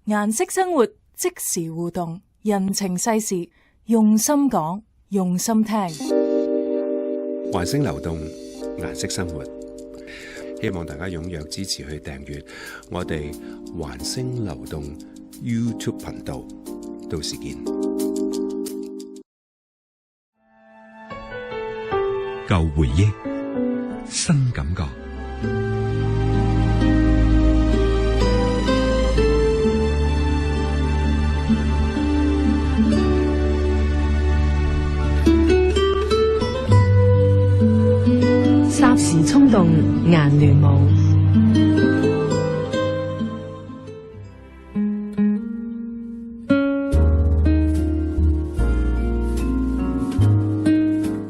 顏色生活，即時互動，人情世事，用心講，用心聽。環星流動，顏色生活，希望大家踴躍支持去訂閱我哋環星流動 YouTube 頻道，到時見。舊回憶，新感覺。霎時衝動，顏聯舞。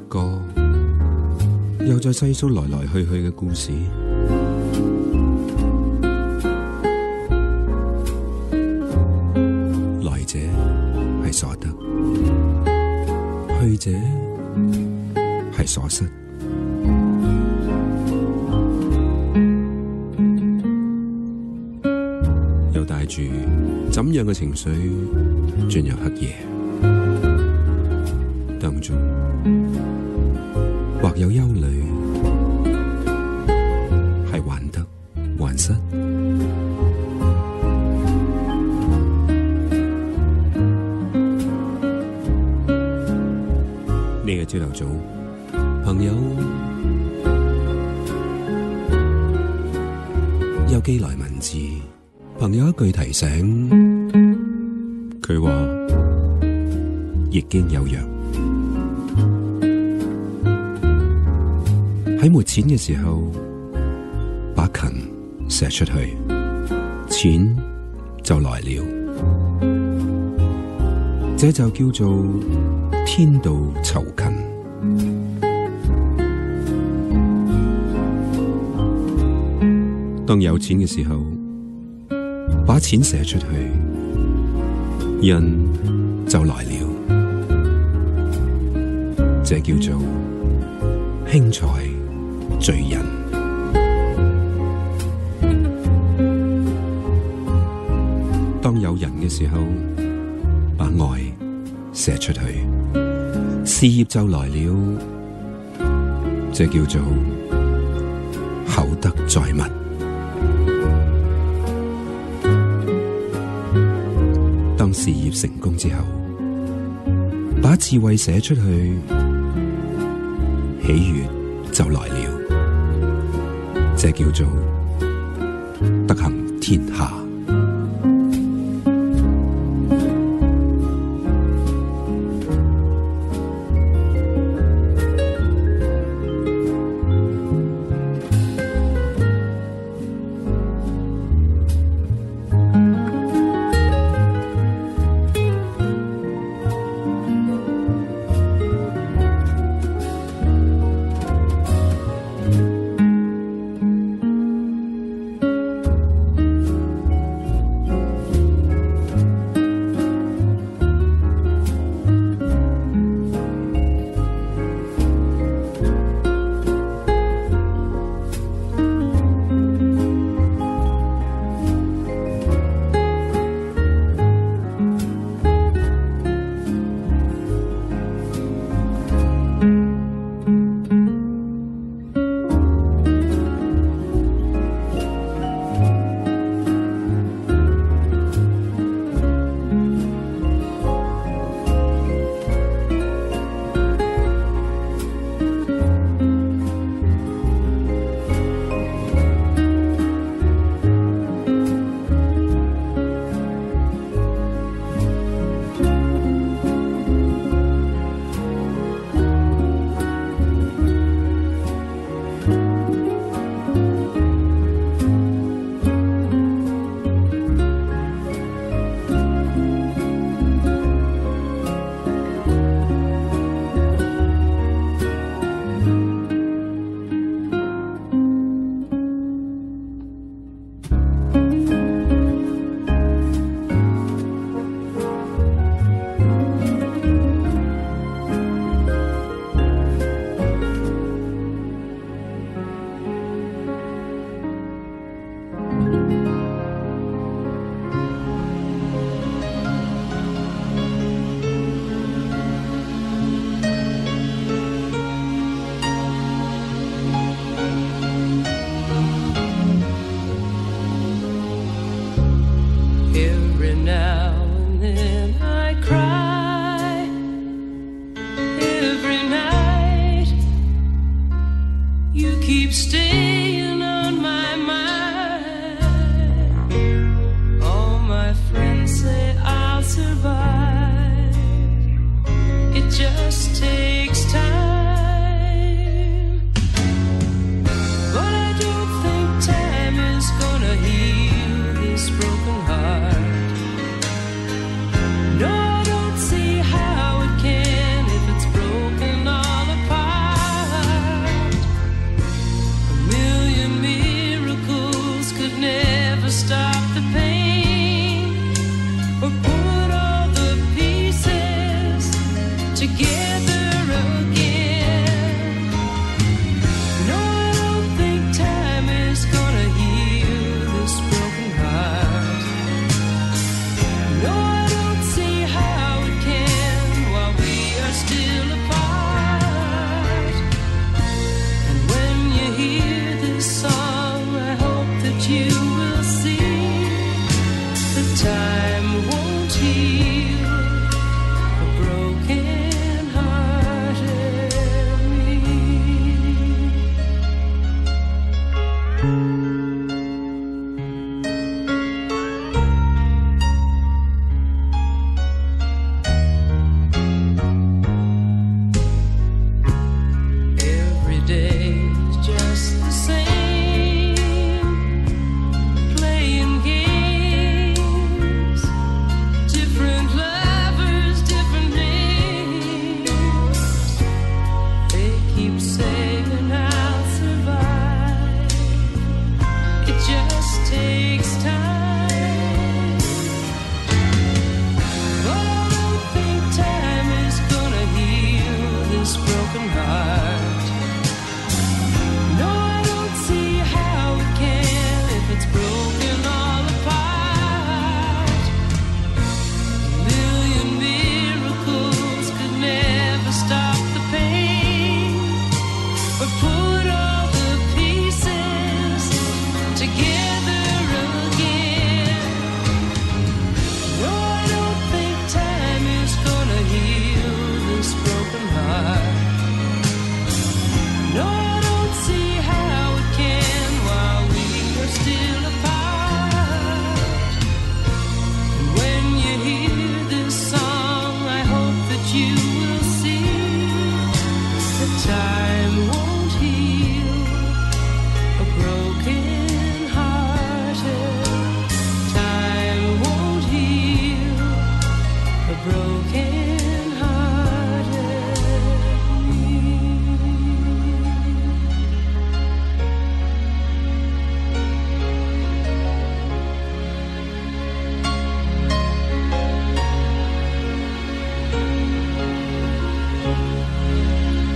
歌又再細數來來去去嘅故事，來者係所得，去者係所失。又帶住怎樣嘅情緒進入黑夜當中，或有憂慮，係患得患失。呢個朝頭早，朋友又寄來文字。朋友一句提醒，佢話易經有約，喺沒錢嘅時候，把勤寫出去，錢就來了。這就叫做天道酬勤。當有錢嘅時候，把錢寫出去，人就來了。這叫做輕財聚人。當有人嘅時候，把愛寫出去，事業就來了。這叫做厚德載物。當事業成功之後，把智慧寫出去，喜悅就來了。這叫做德行天下。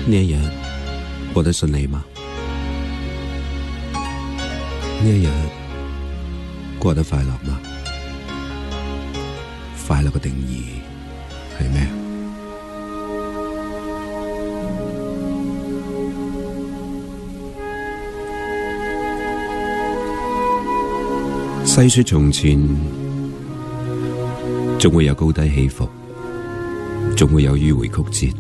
呢一日過得順利嗎？呢一日過得快樂嗎？快樂嘅定義係咩？細說從前，總會有高低起伏，總會有迂迴曲折，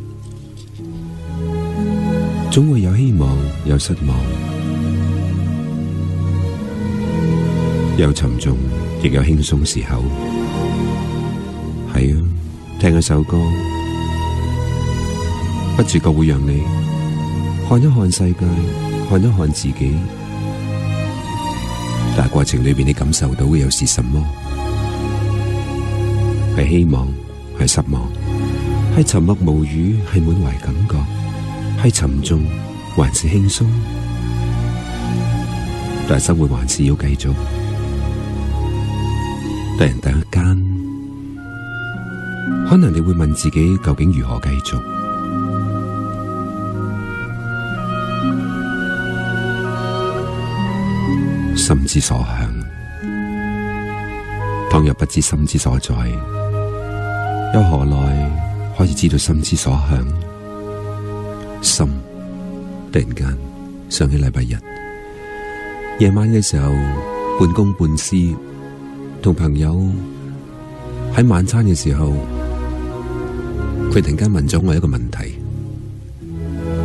總會有希望，有失望，有沉重，亦有輕鬆時候。係啊，聽一首歌，不自覺會讓你看一看世界，看一看自己。但係過程裏邊，你感受到嘅又是什麼？係希望，係失望，係沉默無語，係滿懷感覺，係沉重，還是輕鬆？但係生活還是要繼續。突然間，可能你會問自己，究竟如何繼續？心之所向，倘若不知心之所在，又何來可以知道心之所向？心突然間想起禮拜日夜晚嘅時候，半公半私，同朋友喺晚餐嘅時候，佢突然間問咗我一個問題。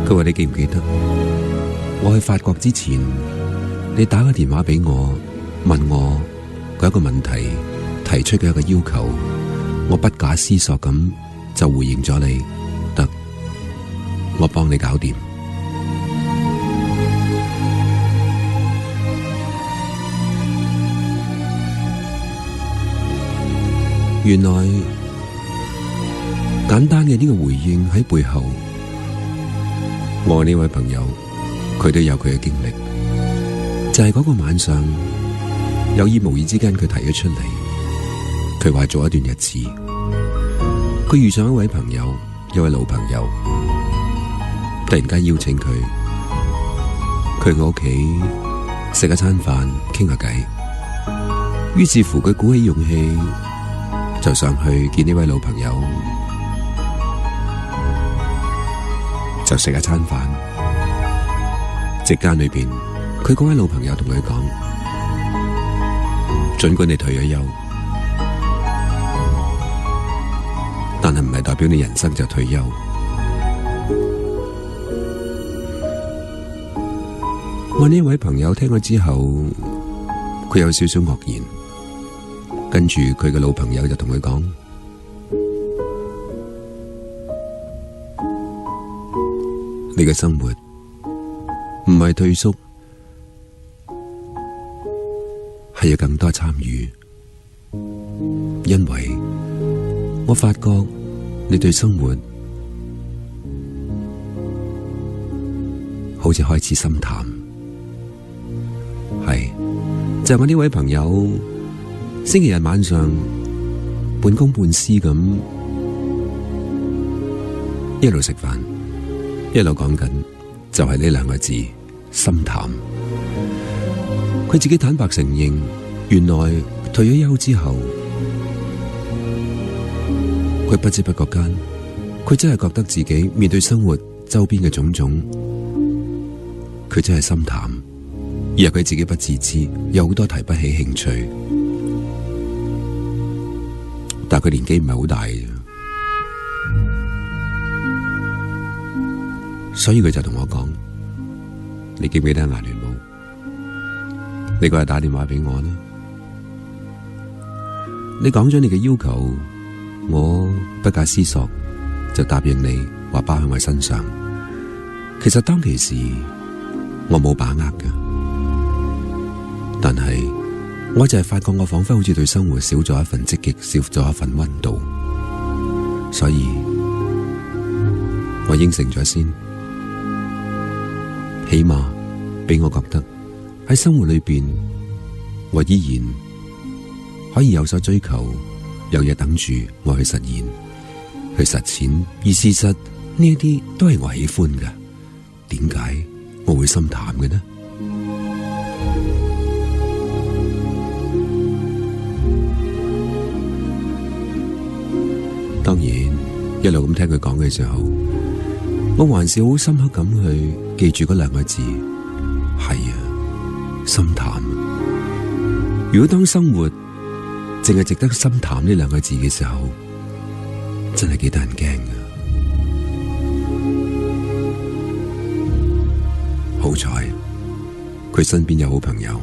佢話：你記唔記得我去法國之前，你打個電話俾我，問我嗰一個問題，提出嘅一個要求，我不假思索咁就回應咗你，得，我幫你搞掂。原來簡單嘅呢個回應喺背後，我呢位朋友佢都有佢嘅經歷。就係嗰個晚上，有意無意之間佢提咗出嚟，佢話做一段日子，佢遇上一位朋友，一位老朋友，突然間邀請佢去我屋企食一餐飯，傾下偈。於是乎佢鼓起勇氣就上去見呢位老朋友，就食一餐飯。席間裏邊，佢嗰位老朋友同佢講：儘管你退咗休，但係唔係代表你人生就退休。我呢位朋友聽咗之後，佢有少少愕然，跟住佢嘅老朋友就同佢講：你嘅生活唔係退縮，係有更多參與，因為我發覺你對生活好似開始心淡。係，就係我呢位朋友星期日晚上半公半私咁一路食飯，一路講緊就係呢兩個字，心淡。佢自己坦白承認，原來退咗休之後，佢不知不覺間，佢真係覺得自己面對生活周邊嘅種種，佢真係心淡，而係佢自己不自知，有好多提不起興趣。但係佢年紀唔係好大嘅，所以佢就同我講：你記唔記得顏聯武？你嗰日打電話俾我啦，你講咗你嘅要求，我不假思索就答應你，話包喺我身上。其實當其時我冇把握㗎，但係我就係發覺我仿佛好似對生活少咗一份積極，少咗一份溫度，所以我應承咗先，起碼俾我覺得喺生活裏邊，我依然可以有所追求，有嘢等住我去實現、去實踐。而事實呢一啲都係我喜歡嘅，點解我會心淡嘅呢？當然，一路咁聽佢講嘅時候，我還是好深刻咁去記住嗰兩個字，係啊，心淡。如果當生活淨係值得心淡呢兩個字嘅時候，真係幾得人驚㗎。好彩，佢身邊有好朋友。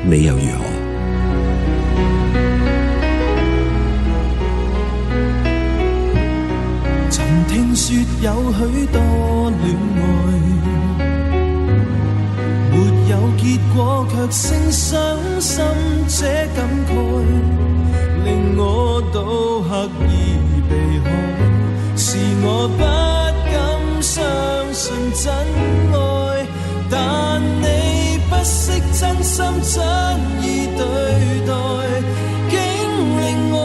你又如何？曾聽說有許多戀愛，沒有結果，卻勝傷心這感慨，令我都刻意避開，是我不敢相信真愛，但你不惜真心真意對待，竟令我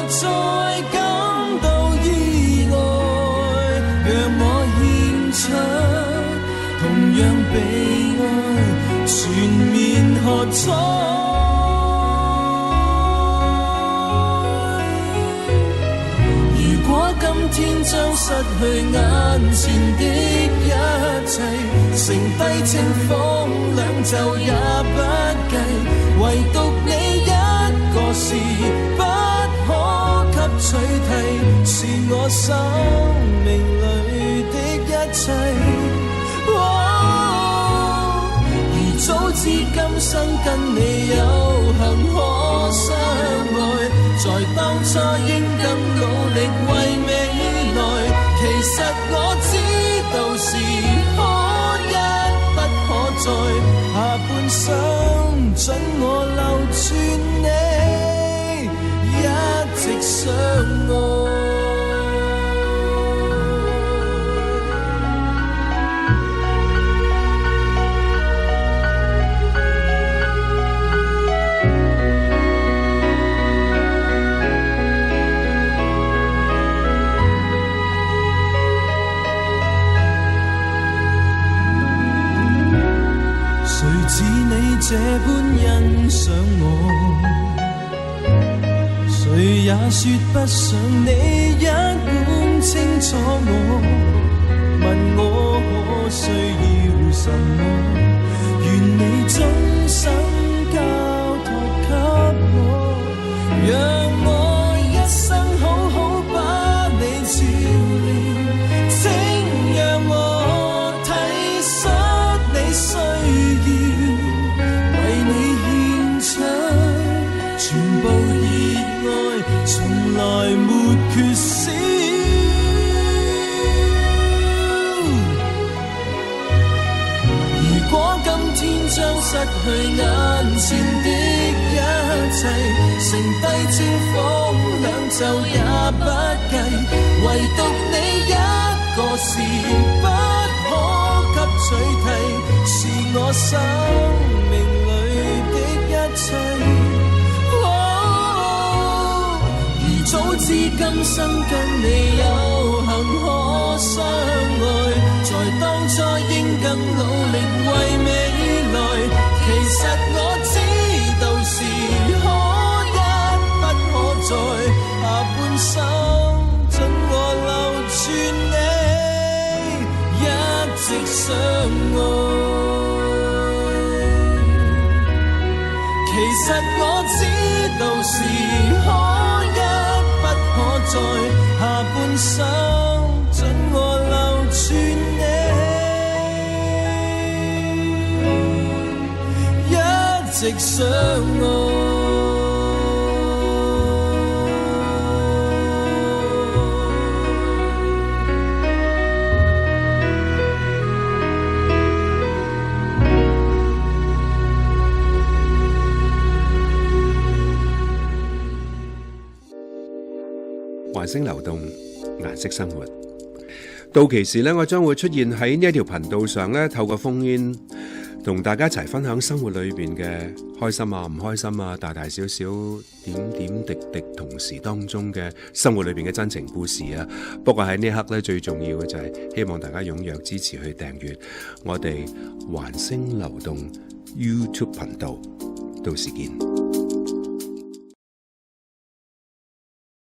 再感到意外，讓我獻出同樣被愛，全面喝彩。如果今天將失去眼前的一切，剩低清風兩袖也不計，唯獨你一個是不可給取替，是我生命裏的一切。如早知今生跟你有幸可相愛，在當初應更努力為未來，其實我知道是可一不可再，下半生准我留住你，一直相愛。這般欣賞我，誰也說不上你一般清楚我，問我可需要什麼，願你終生交託給我，讓我一生好好把你照料，請讓我體恤你需要，全部熱愛從來沒缺少。如果今天將失去眼前的一切，剩低清風兩袖也不計，唯獨你一個是不可給取替，是我生命裏的一切。早知今生跟你有幸可相愛，在當初應更努力為未來，其實我知道是可一不可再，下半生准我留住你，一直相愛。其實我知道是可可在，下半生准我留住你，一直相愛。環星流動，顏色生活。到期時咧，我將會出現喺呢一條頻道上咧，透過烽煙同大家一齊分享生活裏邊嘅開心啊、唔開心啊、大大小小點點滴滴同時當中嘅生活裏邊嘅真情故事啊。不過喺呢一刻咧，最重要嘅就係希望大家踴躍支持去訂閱我哋環聲流動 YouTube 頻道。到時見。